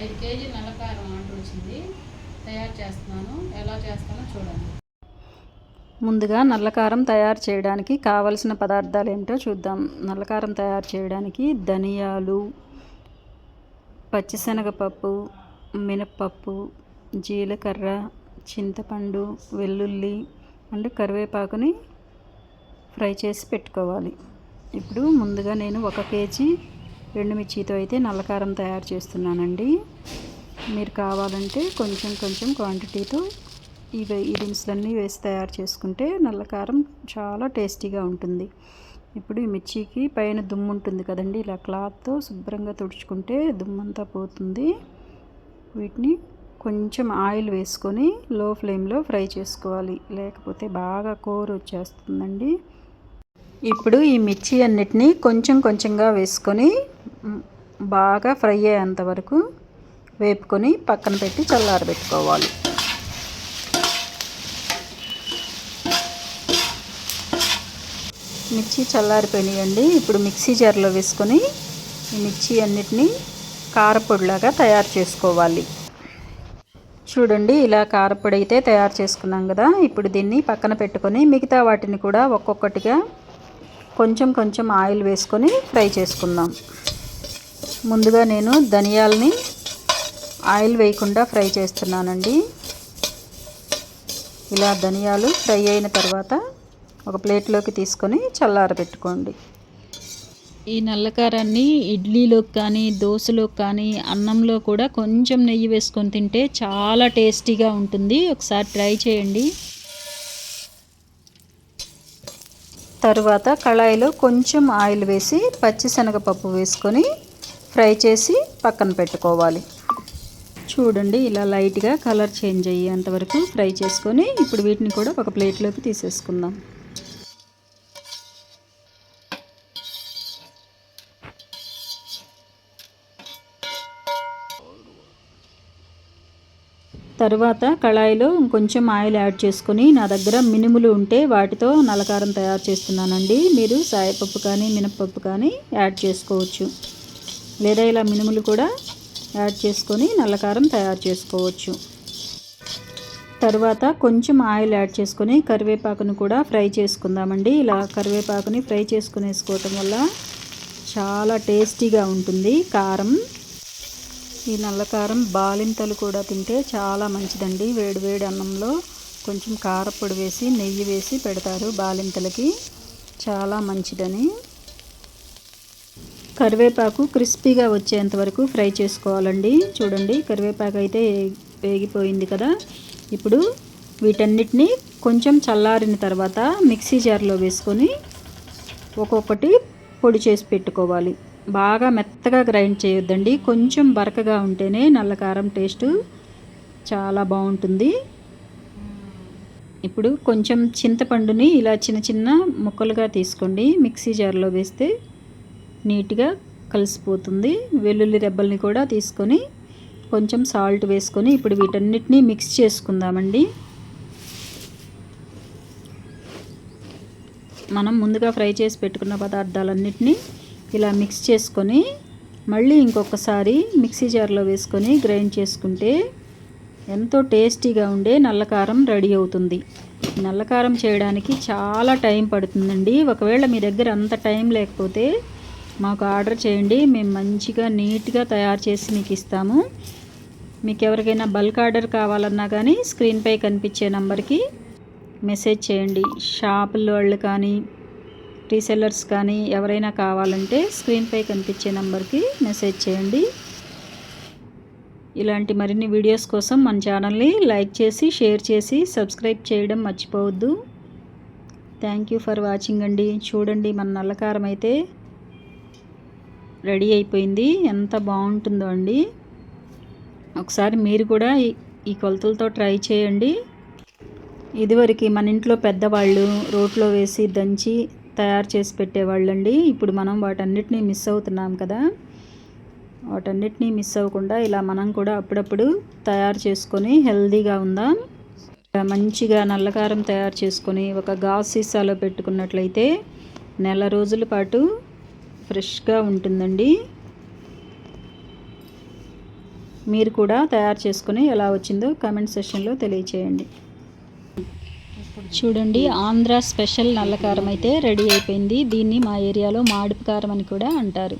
5 KG నల్లకారం order వచ్చింది. తయారు చేస్తున్నాను. ఎలా చేస్తానో చూడండి. ముందుగా నల్లకారం తయారు చేయడానికి కావలసిన పదార్థాలు ఏమిటో చూద్దాం. నల్లకారం తయారు చేయడానికి ధనియాలు, పచ్చిశనగపప్పు, మినప్పప్పు, జీలకర్ర, చింతపండు, వెల్లుల్లి అండ్ కరివేపాకుని ఫ్రై చేసి పెట్టుకోవాలి. ఇప్పుడు ముందుగా నేను 1 కేజీ ఎండుమిర్చితో అయితే నల్లకారం తయారు చేస్తున్నానండి. మీరు కావాలంటే కొంచెం క్వాంటిటీతో ఈ దినుసులన్నీ వేసి తయారు చేసుకుంటే నల్లకారం చాలా టేస్టీగా ఉంటుంది. ఇప్పుడు ఈ మిర్చికి పైన దుమ్ము ఉంటుంది కదండి, ఇలా క్లాత్తో శుభ్రంగా తుడుచుకుంటే దుమ్మంతా పోతుంది. వీటిని కొంచెం ఆయిల్ వేసుకొని లో ఫ్లేమ్లో ఫ్రై చేసుకోవాలి, లేకపోతే బాగా కోరు వచ్చేస్తుందండి. ఇప్పుడు ఈ మిర్చి అన్నిటినీ కొంచెంగా వేసుకొని బాగా ఫ్రై అయ్యేంత వరకు వేపుకొని పక్కన పెట్టి చల్లారబెట్టుకోవాలి. మిర్చి చల్లారిపోయినాయండి. ఇప్పుడు మిక్సీ జార్లో వేసుకొని ఈ మిర్చి అన్నిటినీ కారపొడిలాగా తయారు చేసుకోవాలి. చూడండి, ఇలా కారపొడి అయితే తయారు చేసుకున్నాం కదా. ఇప్పుడు దీన్ని పక్కన పెట్టుకొని మిగతా వాటిని కూడా ఒక్కొక్కటిగా కొంచెం ఆయిల్ వేసుకొని ఫ్రై చేసుకుందాం. ముందుగా నేను ధనియాలని ఆయిల్ వేయకుండా ఫ్రై చేస్తున్నానండి. ఇలా ధనియాలు ఫ్రై అయిన తర్వాత ఒక ప్లేట్లోకి తీసుకొని చల్లారబెట్టుకోండి. ఈ నల్లకారాన్ని ఇడ్లీలోకి కానీ, దోశలోకి కానీ, అన్నంలో కూడా కొంచెం నెయ్యి వేసుకొని తింటే చాలా టేస్టీగా ఉంటుంది. ఒకసారి ట్రై చేయండి. తరువాత కళాయిలో కొంచెం ఆయిల్ వేసి పచ్చిశనగపప్పు వేసుకొని ఫ్రై చేసి పక్కన పెట్టుకోవాలి. చూడండి, ఇలా లైట్గా కలర్ చేంజ్ అయ్యేంత వరకు ఫ్రై చేసుకొని ఇప్పుడు వీటిని కూడా ఒక ప్లేట్లోకి తీసేసుకుందాం. తరువాత కళాయిలో కొంచెం ఆయిల్ యాడ్ చేసుకొని, నా దగ్గర మినుములు ఉంటే వాటితో నల్లకారం తయారు చేస్తున్నానండి. మీరు సాయపప్పు కానీ మినప్పప్పు కానీ యాడ్ చేసుకోవచ్చు, లేదా ఇలా మినుములు కూడా యాడ్ చేసుకొని నల్లకారం తయారు చేసుకోవచ్చు. తరువాత కొంచెం ఆయిల్ యాడ్ చేసుకొని కరివేపాకును కూడా ఫ్రై చేసుకుందామండి. ఇలా కరివేపాకుని ఫ్రై చేసుకుని వేసుకోవటం వల్ల చాలా టేస్టీగా ఉంటుంది కారం. ఈ నల్లకారం బాలింతలు కూడా తింటే చాలా మంచిదండి. వేడి అన్నంలో కొంచెం కారపొడి వేసి నెయ్యి వేసి పెడతారు బాలింతలకి, చాలా మంచిదని. కరివేపాకు క్రిస్పీగా వచ్చేంత వరకు ఫ్రై చేసుకోవాలండి. చూడండి, కరివేపాకు అయితే వేగిపోయింది కదా. ఇప్పుడు వీటన్నిటిని కొంచెం చల్లారిన తర్వాత మిక్సీ జార్లో వేసుకొని ఒక్కొక్కటి పొడి చేసి పెట్టుకోవాలి. బాగా మెత్తగా గ్రైండ్ చేయొద్దండి, కొంచెం బరకగా ఉంటేనే నల్లకారం టేస్ట్ చాలా బాగుంటుంది. ఇప్పుడు కొంచెం చింతపండుని ఇలా చిన్న ముక్కలుగా తీసుకోండి. మిక్సీ జార్లో వేస్తే నీట్గా కలిసిపోతుంది. వెల్లుల్లి రెబ్బల్ని కూడా తీసుకొని కొంచెం సాల్ట్ వేసుకొని ఇప్పుడు వీటన్నిటిని మిక్స్ చేసుకుందామండి. మనం ముందుగా ఫ్రై చేసి పెట్టుకున్న పదార్థాలన్నిటినీ ఇలా మిక్స్ చేసుకొని మళ్ళీ ఇంకొకసారి మిక్సీ జార్లో వేసుకొని గ్రైండ్ చేసుకుంటే ఎంతో టేస్టీగా ఉండే నల్లకారం రెడీ అవుతుంది. నల్లకారం చేయడానికి చాలా టైం పడుతుందండి. ఒకవేళ మీ దగ్గర అంత టైం లేకపోతే మాకు ఆర్డర్ చేయండి, మేము మంచిగా నీట్గా తయారు చేసి మీకు ఇస్తాము. మీకు ఎవరికైనా బల్క్ ఆర్డర్ కావాలన్నా కానీ స్క్రీన్పై కనిపించే నంబర్కి మెసేజ్ చేయండి. షాపుల వాళ్ళు కానీ రీసెల్లర్స్ కానీ ఎవరైనా కావాలంటే స్క్రీన్పై కనిపించే నంబర్కి మెసేజ్ చేయండి. ఇలాంటి మరిన్ని వీడియోస్ కోసం మన ఛానల్ని లైక్ చేసి షేర్ చేసి సబ్స్క్రైబ్ చేయడం మర్చిపోవద్దు. థ్యాంక్ యూ ఫర్ వాచింగ్ అండి. చూడండి, మన నల్లకారం అయితే రెడీ అయిపోయింది. ఎంత బాగుంటుందో అండి. ఒకసారి మీరు కూడా ఈ కొలతలతో ట్రై చేయండి. ఇదివరకు మన ఇంట్లో పెద్దవాళ్ళు రోట్లో వేసి దంచి తయారు చేసి పెట్టేవాళ్ళండి. ఇప్పుడు మనం వాటన్నిటినీ మిస్ అవుతున్నాం కదా. వాటన్నిటినీ మిస్ అవ్వకుండా ఇలా మనం కూడా అప్పుడప్పుడు తయారు చేసుకొని హెల్తీగా ఉందాం. మంచిగా నల్లకారం తయారు చేసుకొని ఒక గాజు సీసాలో పెట్టుకున్నట్లయితే నెల రోజుల పాటు ఫ్రెష్గా ఉంటుందండి. మీరు కూడా తయారు చేసుకుని ఎలా వచ్చిందో కామెంట్ సెక్షన్లో తెలియచేయండి. చూడండి, ఆంధ్ర స్పెషల్ నల్లకారం అయితే రెడీ అయిపోయింది. దీన్ని మా ఏరియాలో మాడుపు కారం అని కూడా అంటారు.